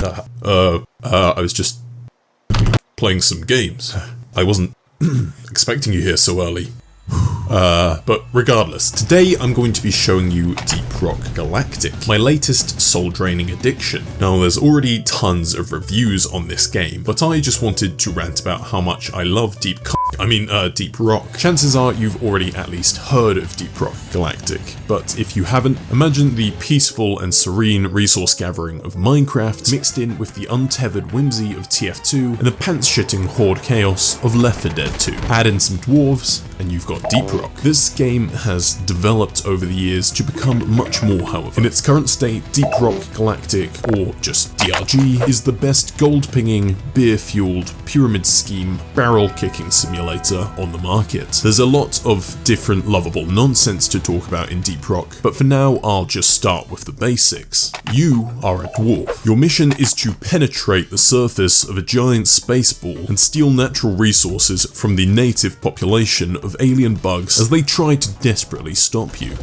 I was just playing some games. I wasn't expecting you here so early. But regardless, today I'm going to be showing you Deep Rock Galactic, my latest soul-draining addiction. Now, there's already tons of reviews on this game, but I just wanted to rant about how much I love Deep Rock. Chances are you've already at least heard of Deep Rock Galactic, but if you haven't, imagine the peaceful and serene resource gathering of Minecraft mixed in with the untethered whimsy of TF2 and the pants-shitting horde chaos of Left 4 Dead 2. Add in some dwarves, and you've got Deep Rock. This game has developed over the years to become much more, however. In its current state, Deep Rock Galactic, or just DRG, is the best gold-pinging, beer-fueled, pyramid scheme, barrel-kicking simulator on the market. There's a lot of different lovable nonsense to talk about in Deep Rock, but for now I'll just start with the basics. You are a dwarf. Your mission is to penetrate the surface of a giant space ball and steal natural resources from the native population of alien bugs as they try to desperately stop you.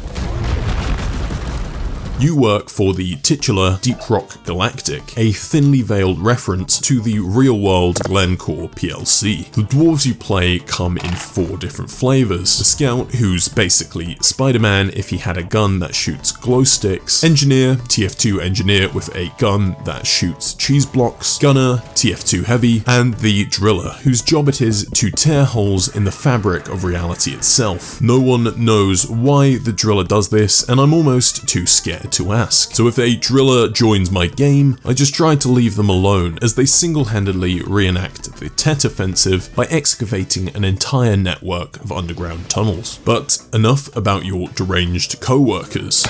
You work for the titular Deep Rock Galactic, a thinly veiled reference to the real-world Glencore PLC. The dwarves you play come in 4 different flavors. The Scout, who's basically Spider-Man if he had a gun that shoots glow sticks. Engineer, TF2 Engineer with a gun that shoots cheese blocks. Gunner, TF2 Heavy. And the Driller, whose job it is to tear holes in the fabric of reality itself. No one knows why the Driller does this, and I'm almost too scared to ask. So if a driller joins my game, I just try to leave them alone as they single-handedly reenact the Tet Offensive by excavating an entire network of underground tunnels. But enough about your deranged co-workers.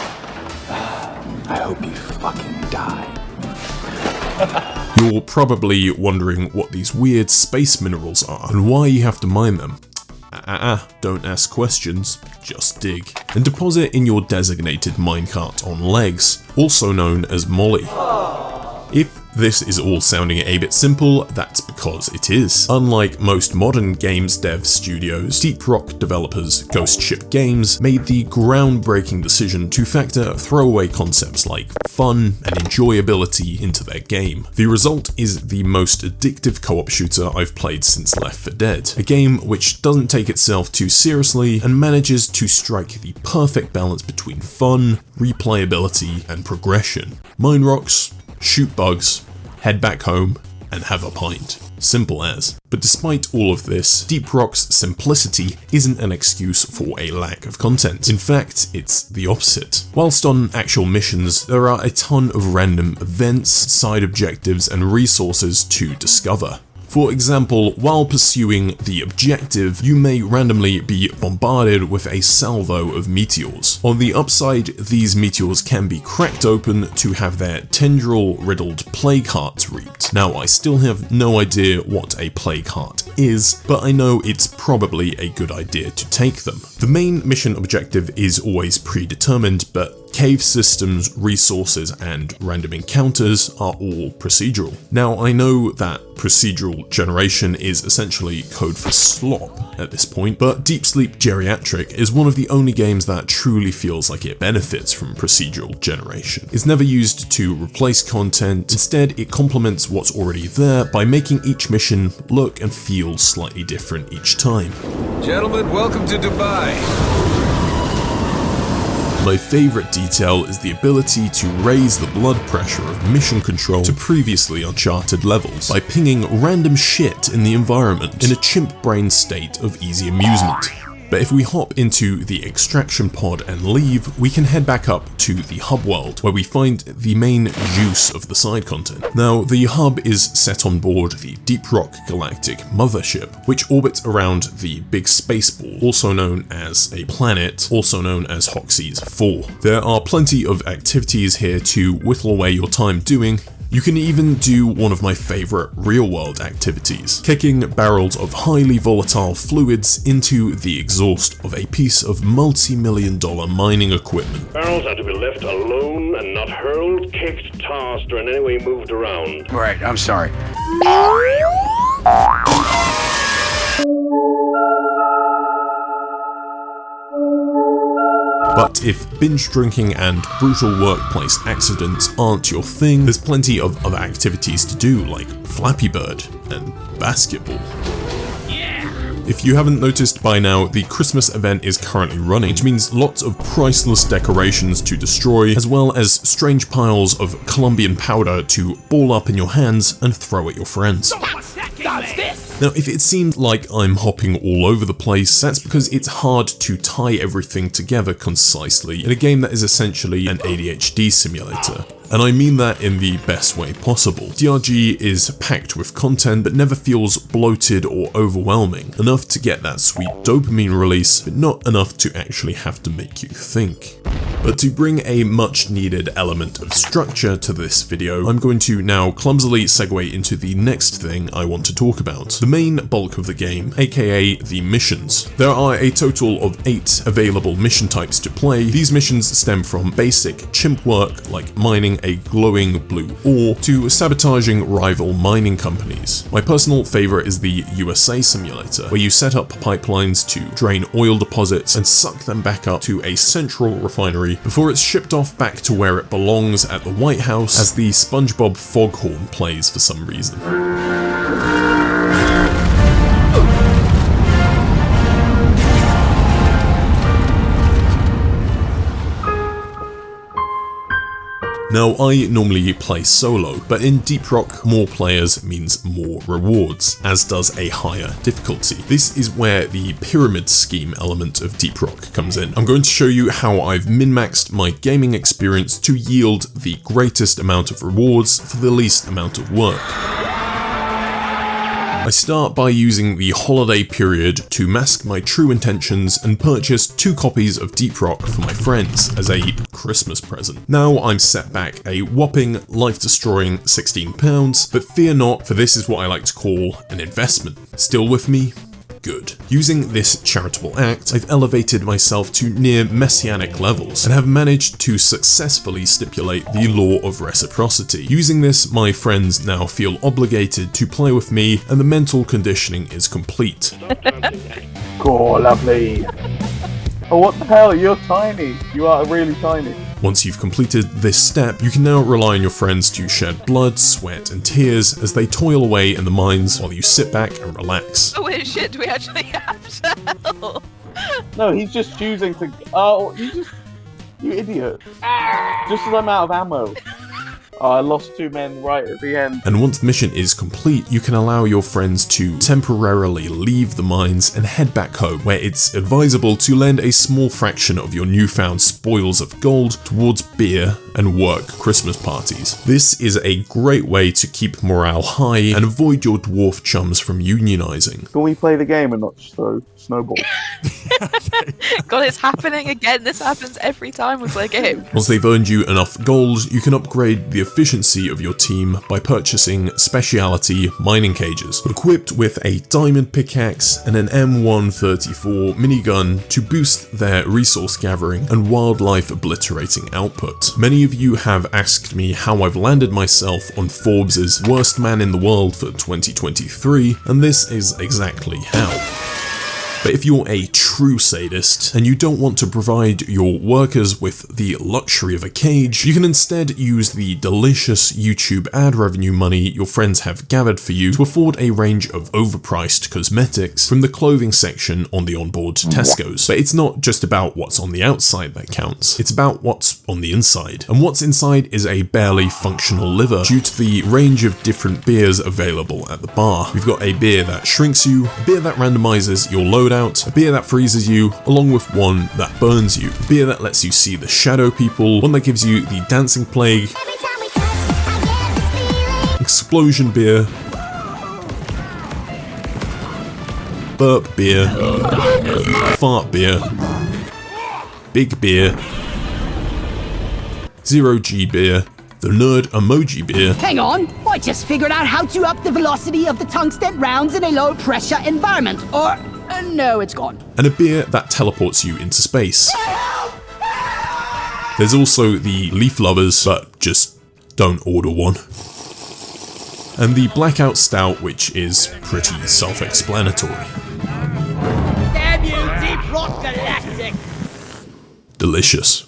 I hope you fucking die. You're probably wondering what these weird space minerals are and why you have to mine them. Don't ask questions, just dig. And deposit in your designated minecart on legs, also known as Molly. If this is all sounding a bit simple, that's because it is. Unlike most modern games dev studios, Deep Rock developers Ghost Ship Games made the groundbreaking decision to factor throwaway concepts like fun and enjoyability into their game. The result is the most addictive co-op shooter I've played since Left 4 Dead, a game which doesn't take itself too seriously and manages to strike the perfect balance between fun, replayability, and progression. Mine rocks, shoot bugs, head back home, and have a pint. Simple as. But despite all of this, Deep Rock's simplicity isn't an excuse for a lack of content. In fact, it's the opposite. Whilst on actual missions, there are a ton of random events, side objectives, and resources to discover. For example, while pursuing the objective, you may randomly be bombarded with a salvo of meteors. On the upside, these meteors can be cracked open to have their tendril-riddled plague hearts reaped. Now, I still have no idea what a plague heart is, but I know it's probably a good idea to take them. The main mission objective is always predetermined, but cave systems, resources, and random encounters are all procedural. Now, I know that procedural generation is essentially code for slop at this point, but Deep Sleep Geriatric is one of the only games that truly feels like it benefits from procedural generation. It's never used to replace content, instead it complements what's already there by making each mission look and feel slightly different each time. Gentlemen, welcome to Dubai. My favourite detail is the ability to raise the blood pressure of mission control to previously uncharted levels by pinging random shit in the environment in a chimp-brain state of easy amusement. But if we hop into the extraction pod and leave, we can head back up to the hub world, where we find the main juice of the side content. Now, the hub is set on board the Deep Rock Galactic mothership, which orbits around the big space ball, also known as a planet, also known as Hoxie's 4. There are plenty of activities here to whittle away your time doing. You can even do one of my favourite real-world activities, kicking barrels of highly volatile fluids into the exhaust of a piece of multi-million-dollar mining equipment. Barrels are to be left alone and not hurled, kicked, tossed, or in any way moved around. Right, I'm sorry. But if binge drinking and brutal workplace accidents aren't your thing, there's plenty of other activities to do, like Flappy Bird and basketball. If you haven't noticed by now, the Christmas event is currently running, which means lots of priceless decorations to destroy, as well as strange piles of Colombian powder to ball up in your hands and throw at your friends. Now, if it seemed like I'm hopping all over the place, that's because it's hard to tie everything together concisely in a game that is essentially an ADHD simulator. And I mean that in the best way possible. DRG is packed with content, but never feels bloated or overwhelming. Enough to get that sweet dopamine release, but not enough to actually have to make you think. But to bring a much needed element of structure to this video, I'm going to now clumsily segue into the next thing I want to talk about. The main bulk of the game, aka the missions. There are a total of 8 available mission types to play. These missions stem from basic chimp work like mining a glowing blue ore to sabotaging rival mining companies. My personal favorite is the USA simulator, where you set up pipelines to drain oil deposits and suck them back up to a central refinery before it's shipped off back to where it belongs at the White House as the SpongeBob foghorn plays for some reason. Now, I normally play solo, but in Deep Rock, more players means more rewards, as does a higher difficulty. This is where the pyramid scheme element of Deep Rock comes in. I'm going to show you how I've min-maxed my gaming experience to yield the greatest amount of rewards for the least amount of work. I start by using the holiday period to mask my true intentions and purchase 2 copies of Deep Rock for my friends as a Christmas present. Now I'm set back a whopping, life-destroying £16, but fear not, for this is what I like to call an investment. Still with me? Good. Using this charitable act, I've elevated myself to near messianic levels and have managed to successfully stipulate the law of reciprocity. Using this, my friends now feel obligated to play with me and the mental conditioning is complete. Oh, lovely. Oh, what the hell? You're tiny. You are really tiny. Once you've completed this step, you can now rely on your friends to shed blood, sweat, and tears as they toil away in the mines while you sit back and relax. Oh wait, shit, do we actually have to help? No, he's just choosing to... Oh, you idiot. Just as I'm out of ammo. Oh, I lost 2 men right at the end. And once the mission is complete, you can allow your friends to temporarily leave the mines and head back home, where it's advisable to lend a small fraction of your newfound spoils of gold towards beer and work Christmas parties. This is a great way to keep morale high and avoid your dwarf chums from unionizing. Can we play the game and not just throw snowballs? God, it's happening again. This happens every time we play a game. Once they've earned you enough gold, you can upgrade the efficiency of your team by purchasing specialty mining cages, equipped with a diamond pickaxe and an M134 minigun to boost their resource gathering and wildlife obliterating output. Many of you have asked me how I've landed myself on Forbes' worst man in the world for 2023, and this is exactly how. But if you're a true sadist and you don't want to provide your workers with the luxury of a cage, you can instead use the delicious YouTube ad revenue money your friends have gathered for you to afford a range of overpriced cosmetics from the clothing section on the onboard Tesco's. But it's not just about what's on the outside that counts, it's about what's on the inside. And what's inside is a barely functional liver due to the range of different beers available at the bar. We've got a beer that shrinks you, a beer that randomizes your loadout, a beer that freezes you, along with one that burns you, a beer that lets you see the shadow people, one that gives you the dancing plague, explosion beer, burp beer, fart beer, big beer, 0G beer, the nerd emoji beer. Hang on, I just figured out how to up the velocity of the tungsten rounds in a low pressure environment. Or, no, it's gone. And a beer that teleports you into space. There's also the Leaf Lovers, but just don't order one. And the Blackout Stout, which is pretty self-explanatory. Damn you, Deep Rock Galactic! delicious.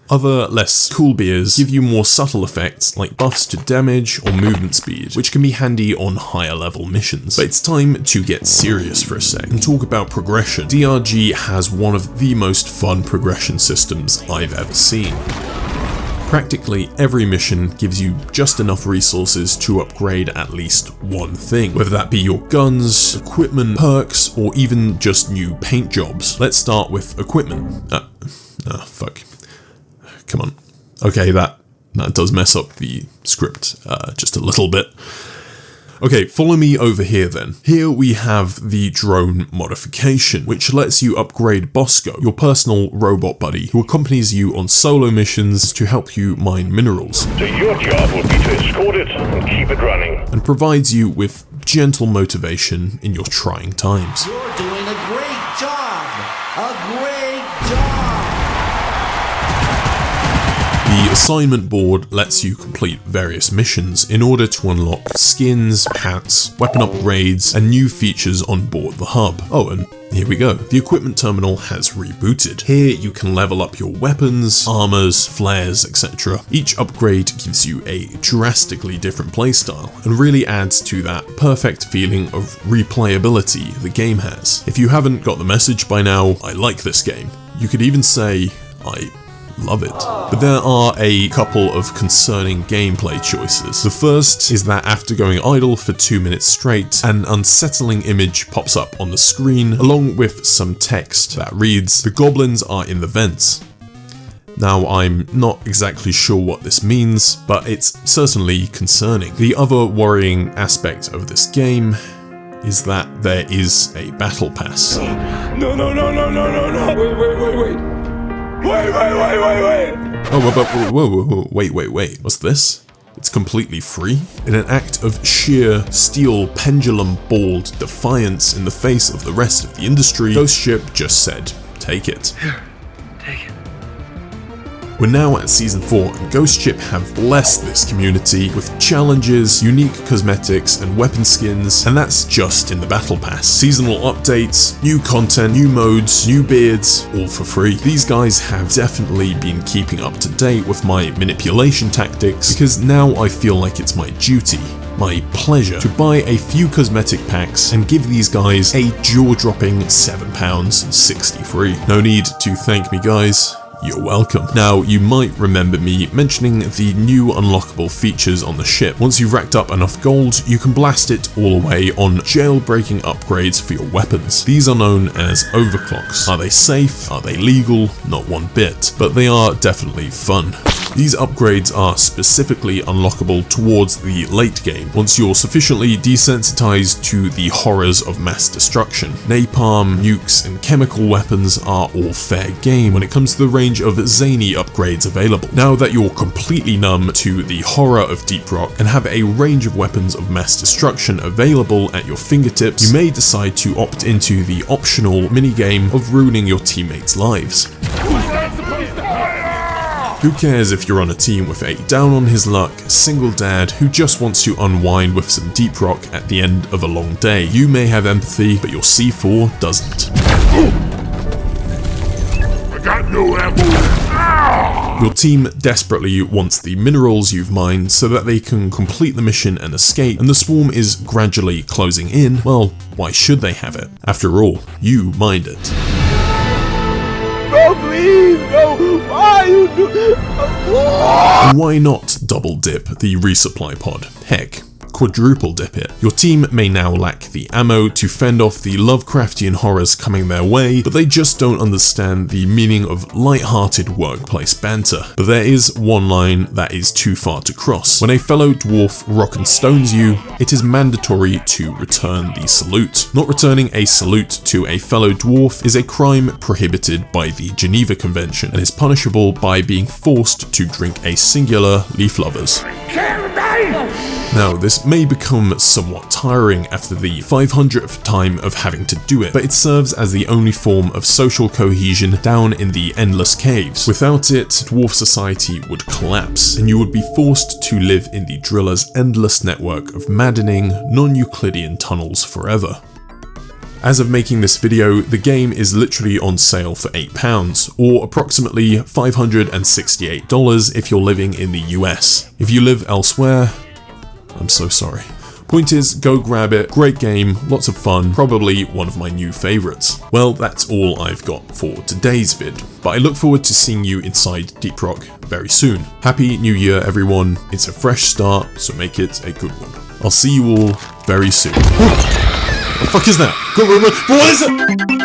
Other, less cool beers give you more subtle effects like buffs to damage or movement speed, which can be handy on higher level missions. But it's time to get serious for a sec and talk about progression. DRG has one of the most fun progression systems I've ever seen. Practically every mission gives you just enough resources to upgrade at least one thing, whether that be your guns, equipment, perks, or even just new paint jobs. Let's start with equipment. Fuck. Come on. Okay, that does mess up the script just a little bit. Okay, follow me over here then. Here we have the drone modification, which lets you upgrade Bosco, your personal robot buddy, who accompanies you on solo missions to help you mine minerals. So your job will be to escort it and keep it running. And provides you with gentle motivation in your trying times. You're doing a great job! A great job! The assignment board lets you complete various missions in order to unlock skins, hats, weapon upgrades, and new features on board the hub. Oh, and here we go. The equipment terminal has rebooted. Here you can level up your weapons, armors, flares, etc. Each upgrade gives you a drastically different playstyle and really adds to that perfect feeling of replayability the game has. If you haven't got the message by now, I like this game. You could even say, I love it. But there are a couple of concerning gameplay choices. The first is that after going idle for 2 minutes straight, an unsettling image pops up on the screen along with some text that reads, "The goblins are in the vents." Now, I'm not exactly sure what this means, but it's certainly concerning. The other worrying aspect of this game is that there is a battle pass. No. Wait. Oh, whoa, wait, what's this? It's completely free? In an act of sheer steel pendulum-balled defiance in the face of the rest of the industry, Ghost Ship just said, take it. Take it. We're now at Season 4, and Ghost Ship have blessed this community with challenges, unique cosmetics, and weapon skins, and that's just in the Battle Pass. Seasonal updates, new content, new modes, new beards, all for free. These guys have definitely been keeping up to date with my manipulation tactics, because now I feel like it's my duty, my pleasure, to buy a few cosmetic packs and give these guys a jaw-dropping £7.60 free. No need to thank me, guys. You're welcome. Now, you might remember me mentioning the new unlockable features on the ship. Once you've racked up enough gold, you can blast it all away on jailbreaking upgrades for your weapons. These are known as overclocks. Are they safe? Are they legal? Not one bit, but they are definitely fun. These upgrades are specifically unlockable towards the late game, once you're sufficiently desensitized to the horrors of mass destruction. Napalm, nukes, and chemical weapons are all fair game when it comes to the range of zany upgrades available. Now that you're completely numb to the horror of Deep Rock and have a range of weapons of mass destruction available at your fingertips, you may decide to opt into the optional minigame of ruining your teammates' lives. Who cares if you're on a team with a down-on-his-luck single dad who just wants to unwind with some Deep Rock at the end of a long day? You may have empathy, but your C4 doesn't. I got no ammo. Your team desperately wants the minerals you've mined so that they can complete the mission and escape, and the swarm is gradually closing in. Well, why should they have it? After all, you mined it. No, please, no! Why you do? And why not double dip the resupply pod? Heck, quadruple dip it. Your team may now lack the ammo to fend off the Lovecraftian horrors coming their way, but they just don't understand the meaning of light-hearted workplace banter. But there is one line that is too far to cross. When a fellow dwarf rock and stones you, it is mandatory to return the salute. Not returning a salute to a fellow dwarf is a crime prohibited by the Geneva Convention and is punishable by being forced to drink a singular leaf lovers. Now, this may become somewhat tiring after the 500th time of having to do it, but it serves as the only form of social cohesion down in the endless caves. Without it, dwarf society would collapse, and you would be forced to live in the driller's endless network of maddening, non-Euclidean tunnels forever. As of making this video, the game is literally on sale for £8, or approximately $568 if you're living in the US. If you live elsewhere, I'm so sorry. Point is, go grab it, great game, lots of fun, probably one of my new favourites. Well, that's all I've got for today's vid, but I look forward to seeing you inside Deep Rock very soon. Happy New Year everyone, it's a fresh start, so make it a good one. I'll see you all very soon. What the fuck is that? What is it?